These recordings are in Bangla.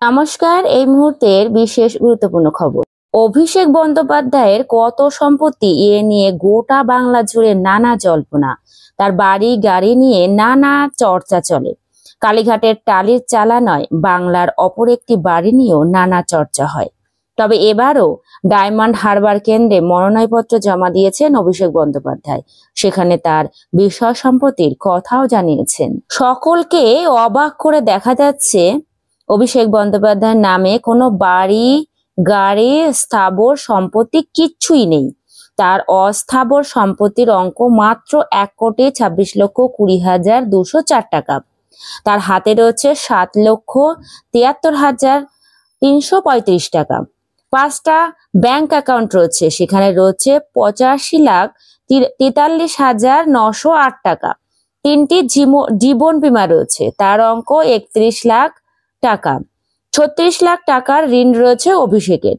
নমস্কার। এই মুহূর্তের বিশেষ গুরুত্বপূর্ণ খবর। অভিষেক বন্দ্যোপাধ্যায়ের কত সম্পত্তি এ নিয়ে গোটা বাংলা জুড়ে নানা জল্পনা। তার বাড়ি গাড়ি নিয়ে নানা চর্চা চলে। কালীঘাটের টালির চালা নয়, বাংলার অপর একটি বাড়ি নিয়েও নানা চর্চা হয়। তবে এবারও ডায়মন্ড হারবার কেন্দ্রে মনোনয়নপত্র জমা দিয়েছেন অভিষেক বন্দ্যোপাধ্যায়। সেখানে তার বিষয় সম্পত্তির কথাও জানিয়েছেন। সকলকে অবাক করে দেখা যাচ্ছে অভিষেক বন্দ্যোপাধ্যায়ের নামে কোনো বাড়ি গাড়ি স্থাবর সম্পত্তি কিচ্ছুই নেই। তার অস্থাবর সম্পত্তির অঙ্ক মাত্র 1,26,20,204 টাকা। তার হাতে রয়েছে 7,73,335 টাকা। 5টা ব্যাংক অ্যাকাউন্ট রয়েছে, সেখানে রয়েছে 85,43,908 টাকা। 3টি জীবন বীমা রয়েছে, তার অঙ্ক 31 লাখ টাকা। 36 লাখ টাকার ঋণ রয়েছে অভিষেকের।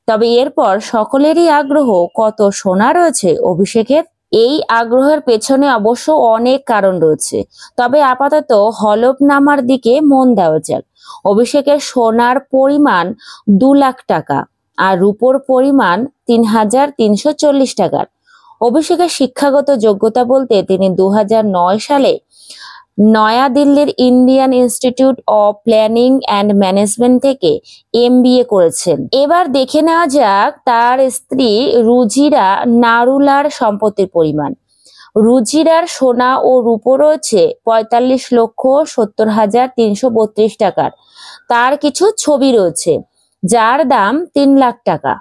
তবে এরপর সকলেরই আগ্রহ, কত সোনা রয়েছে অভিষেকের। এই আগ্রহের পেছনে অবশ্য অনেক কারণ রয়েছে, তবে আপাতত হলফনামার দিকে মন দেওয়া যাক। অভিষেকের সোনার পরিমাণ 2 লাখ টাকা আর রূপোর পরিমাণ 3,340 টাকার। অভিষেকের শিক্ষাগত যোগ্যতা বলতে তিনি 2009 সালে নয়াদিল্লির Indian Institute of Planning and Management থেকে MBA করেছেন। এবার দেখে নেওয়া যাক তার স্ত্রী রুজিরা নারুলার সম্পত্তির পরিমাণ। রুজিরার সোনা ও রূপো রয়েছে 45,70,332 টাকার। তার কিছু ছবি রয়েছে যার দাম 3 লাখ টাকা।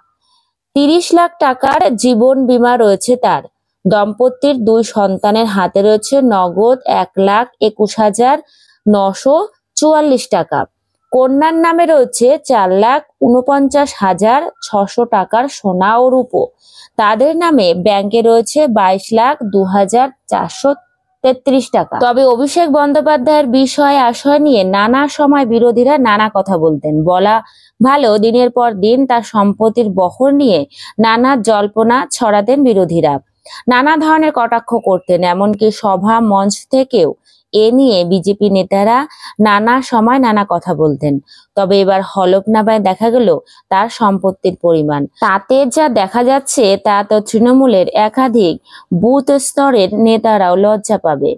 30 লাখ টাকার জীবন বীমা রয়েছে তার। দম্পতির 2 সন্তানের হাতে রয়েছে নগদ 1,21,944 টাকা। কন্যার নামে রয়েছে 4,49,600 টাকার সোনা ও রূপো। তাদের নামে ব্যাংকে রয়েছে 22,02,433 টাকা। তবে অভিষেক বন্দ্যোপাধ্যায়ের বিষয় আশয় নিয়ে নানা সময় বিরোধীরা নানা কথা বলতেন। বলা ভালো, দিনের পর দিন তার সম্পত্তির বহর নিয়ে নানা জল্পনা ছড়াতেন বিরোধীরা। নানা ধরনের কটাক্ষ করতেন, এমনকি সভা মঞ্চ থেকেও এ নিয়ে বিজেপি নেতারা নানা সময় নানা কথা বলতেন। তবে এবার হলফনামায় দেখা গেল তার সম্পত্তির পরিমাণ। তাতে যা দেখা যাচ্ছে তা তো তৃণমূলের একাধিক বুথ স্তরের নেতারাও লজ্জা পাবে।